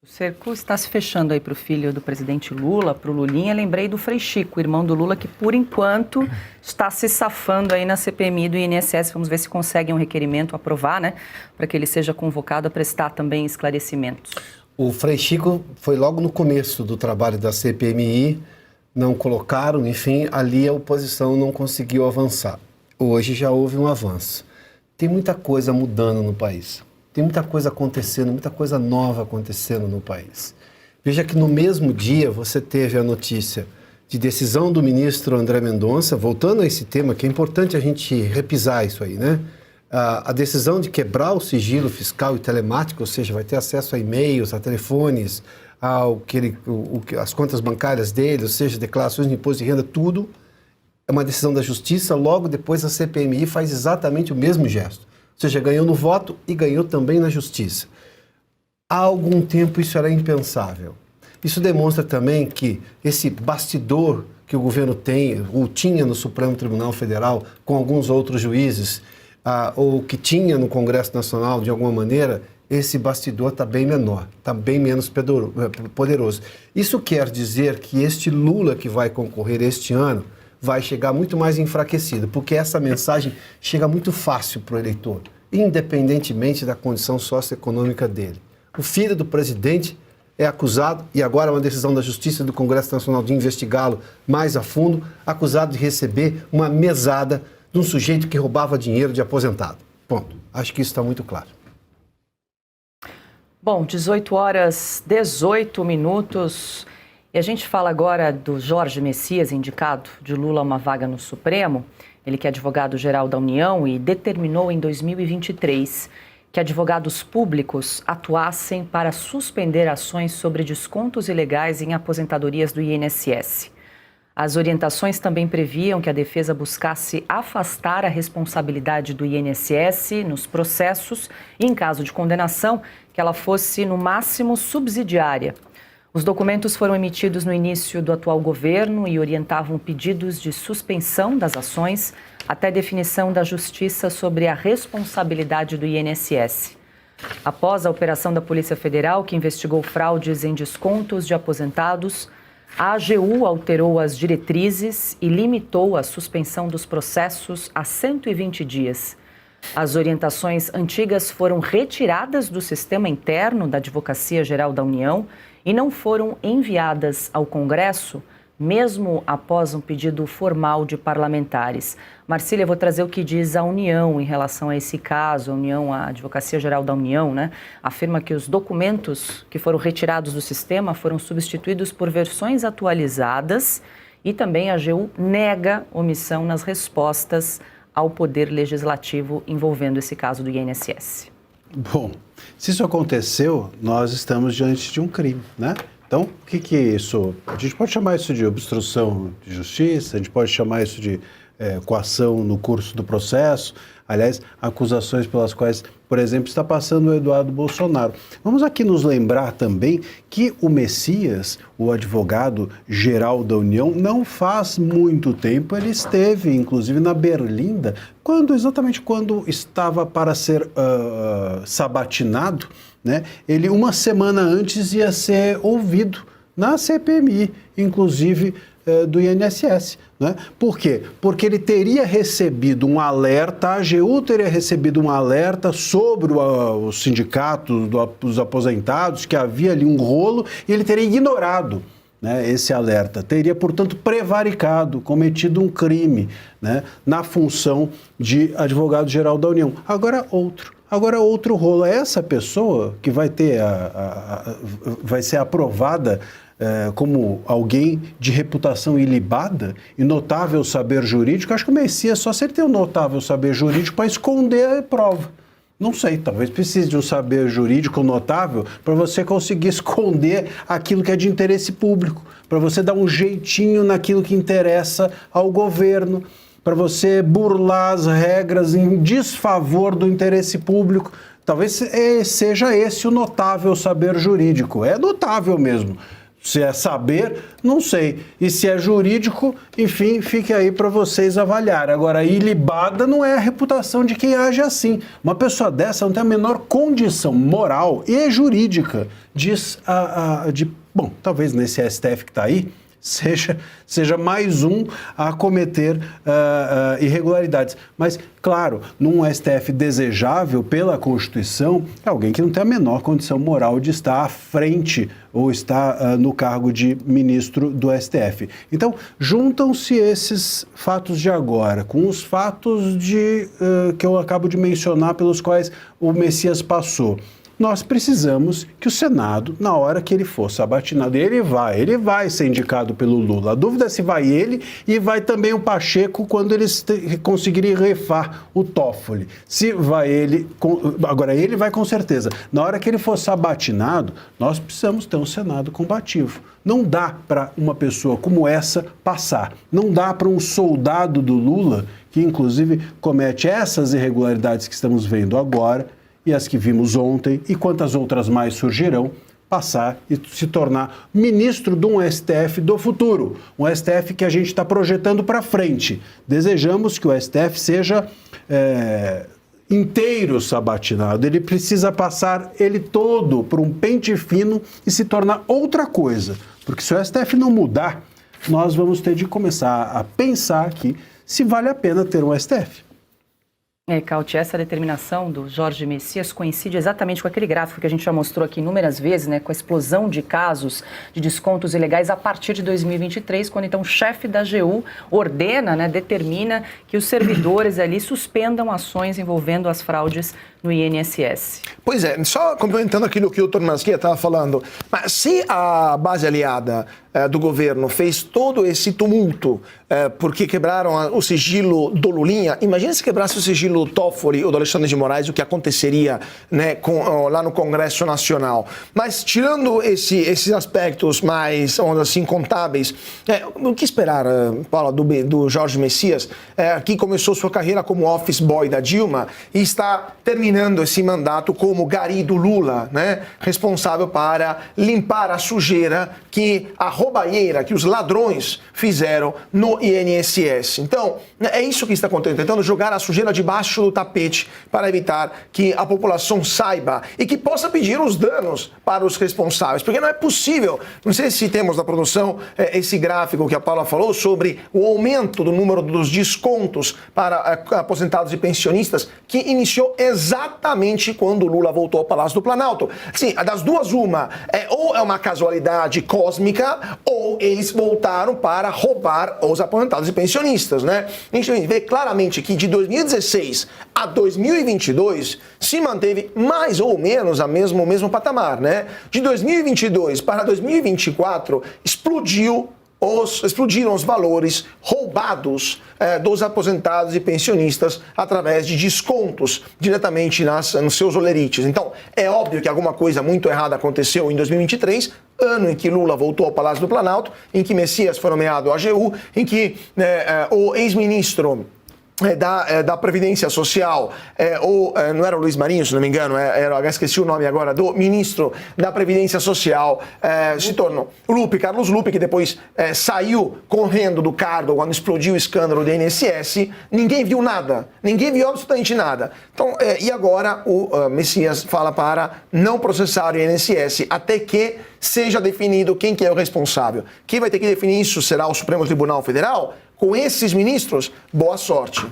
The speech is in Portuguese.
O cerco está se fechando aí para o filho do presidente Lula, para o Lulinha. Lembrei do Frei Chico, irmão do Lula, que por enquanto está se safando aí na CPMI do INSS. Vamos ver se conseguem um requerimento, aprovar, né? Para que ele seja convocado a prestar também esclarecimentos. O Frei Chico foi logo no começo do trabalho da CPMI, não colocaram, enfim, ali a oposição não conseguiu avançar. Hoje já houve um avanço. Tem muita coisa mudando no país. Tem muita coisa acontecendo, muita coisa nova acontecendo no país. Veja que no mesmo dia você teve a notícia de decisão do ministro André Mendonça, voltando a esse tema, que é importante a gente repisar isso aí, né? A decisão de quebrar o sigilo fiscal e telemático, ou seja, vai ter acesso a e-mails, a telefones, as contas bancárias dele, ou seja, declarações de imposto de renda, tudo é uma decisão da Justiça. Logo depois a CPMI faz exatamente o mesmo gesto. Ou seja, ganhou no voto e ganhou também na Justiça. Há algum tempo isso era impensável. Isso demonstra também que esse bastidor que o governo tem, ou tinha no Supremo Tribunal Federal, com alguns outros juízes, ou que tinha no Congresso Nacional, de alguma maneira, esse bastidor está bem menor, está bem menos poderoso. Isso quer dizer que este Lula que vai concorrer este ano vai chegar muito mais enfraquecido, porque essa mensagem chega muito fácil para o eleitor, independentemente da condição socioeconômica dele. O filho do presidente é acusado, e agora é uma decisão da Justiça do Congresso Nacional de investigá-lo mais a fundo, acusado de receber uma mesada de um sujeito que roubava dinheiro de aposentado. Ponto. Acho que isso está muito claro. Bom, 18h18. E a gente fala agora do Jorge Messias, indicado de Lula a uma vaga no Supremo. Ele que é advogado-geral da União e determinou em 2023 que advogados públicos atuassem para suspender ações sobre descontos ilegais em aposentadorias do INSS. As orientações também previam que a defesa buscasse afastar a responsabilidade do INSS nos processos e, em caso de condenação, que ela fosse, no máximo, subsidiária. Os documentos foram emitidos no início do atual governo e orientavam pedidos de suspensão das ações até definição da Justiça sobre a responsabilidade do INSS. Após a operação da Polícia Federal, que investigou fraudes em descontos de aposentados, a AGU alterou as diretrizes e limitou a suspensão dos processos a 120 dias. As orientações antigas foram retiradas do sistema interno da Advocacia Geral da União e não foram enviadas ao Congresso, mesmo após um pedido formal de parlamentares. Marcília, eu vou trazer o que diz a União em relação a esse caso. A União, a Advocacia Geral da União, né, afirma que os documentos que foram retirados do sistema foram substituídos por versões atualizadas e também a AGU nega omissão nas respostas ao Poder Legislativo envolvendo esse caso do INSS. Bom, se isso aconteceu, nós estamos diante de um crime, né? Então, o que é isso? A gente pode chamar isso de obstrução de justiça, a gente pode chamar isso de coação no curso do processo, aliás, acusações pelas quais, por exemplo, está passando o Eduardo Bolsonaro. Vamos aqui nos lembrar também que o Messias, o advogado-geral da União, não faz muito tempo, ele esteve, inclusive, na Berlinda, exatamente quando estava para ser sabatinado, né? Ele, uma semana antes, ia ser ouvido na CPMI, inclusive do INSS. Né? Por quê? Porque ele teria recebido um alerta, a AGU teria recebido um alerta sobre o sindicato dos aposentados, que havia ali um rolo, e ele teria ignorado, né, esse alerta. Teria, portanto, prevaricado, cometido um crime, né, na função de advogado-geral da União. Agora outro rolo. Essa pessoa que vai ter vai ser aprovada como alguém de reputação ilibada e notável saber jurídico. Acho que o Messias só se ele tem um notável saber jurídico para esconder a prova. Não sei, talvez precise de um saber jurídico notável para você conseguir esconder aquilo que é de interesse público, para você dar um jeitinho naquilo que interessa ao governo, para você burlar as regras em desfavor do interesse público. Talvez seja esse o notável saber jurídico. É notável mesmo. Se é saber, não sei. E se é jurídico, enfim, fique aí para vocês avaliarem. Agora, ilibada não é a reputação de quem age assim. Uma pessoa dessa não tem a menor condição moral e jurídica bom, talvez nesse STF que está aí, seja mais um a cometer irregularidades. Mas, claro, num STF desejável pela Constituição, é alguém que não tem a menor condição moral de estar à frente ou estar no cargo de ministro do STF. Então, juntam-se esses fatos de agora com os fatos que eu acabo de mencionar pelos quais o Messias passou. Nós precisamos que o Senado, na hora que ele for sabatinado, ele vai ser indicado pelo Lula. A dúvida é se vai ele e vai também o Pacheco quando eles conseguirem refar o Toffoli. Se vai ele, agora ele vai com certeza. Na hora que ele for sabatinado, nós precisamos ter um Senado combativo. Não dá para uma pessoa como essa passar. Não dá para um soldado do Lula, que inclusive comete essas irregularidades que estamos vendo agora, e as que vimos ontem, e quantas outras mais surgirão, passar e se tornar ministro de um STF do futuro. Um STF que a gente está projetando para frente. Desejamos que o STF seja inteiro sabatinado. Ele precisa passar ele todo por um pente fino e se tornar outra coisa. Porque se o STF não mudar, nós vamos ter de começar a pensar aqui se vale a pena ter um STF. Cauti, essa determinação do Jorge Messias coincide exatamente com aquele gráfico que a gente já mostrou aqui inúmeras vezes, né, com a explosão de casos de descontos ilegais a partir de 2023, quando então o chefe da AGU ordena, né, determina que os servidores ali suspendam ações envolvendo as fraudes no INSS. Pois é, só complementando aquilo que o Dr. Maschia estava falando, mas se a base aliada do governo fez todo esse tumulto porque quebraram o sigilo do Lulinha, imagina se quebrasse o sigilo do Toffoli ou do Alexandre de Moraes, o que aconteceria, né, lá no Congresso Nacional. Mas tirando esses aspectos mais, assim, contábeis, o que esperar, Paula, do Jorge Messias, que começou sua carreira como office boy da Dilma e está terminando esse mandato como gari do Lula, né, responsável para limpar a sujeira a roubalheira que os ladrões fizeram no INSS. Então, é isso que está acontecendo, tentando jogar a sujeira debaixo do tapete para evitar que a população saiba e que possa pedir os danos para os responsáveis, porque não é possível. Não sei se temos na produção esse gráfico que a Paula falou sobre o aumento do número dos descontos para aposentados e pensionistas, que iniciou exatamente quando o Lula voltou ao Palácio do Planalto. Sim, das duas uma, ou é uma casualidade cósmica, ou eles voltaram para roubar os aposentados e pensionistas, né? A gente vê claramente que de 2016 a 2022 se manteve mais ou menos o mesmo patamar, né? De 2022 para 2024 explodiram os valores roubados dos aposentados e pensionistas através de descontos diretamente nos seus olerites. Então, é óbvio que alguma coisa muito errada aconteceu em 2023, ano em que Lula voltou ao Palácio do Planalto, em que Messias foi nomeado à AGU, em que o ex-ministro da Previdência Social, não era o Luiz Marinho, se não me engano, esqueci o nome agora, do ministro da Previdência Social, se tornou Carlos Lupe, que depois saiu correndo do cargo quando explodiu o escândalo do INSS. Ninguém viu nada, ninguém viu absolutamente nada. Então, e agora o Messias fala para não processar o INSS até que seja definido quem que é o responsável. Quem vai ter que definir isso será o Supremo Tribunal Federal? Com esses ministros, boa sorte.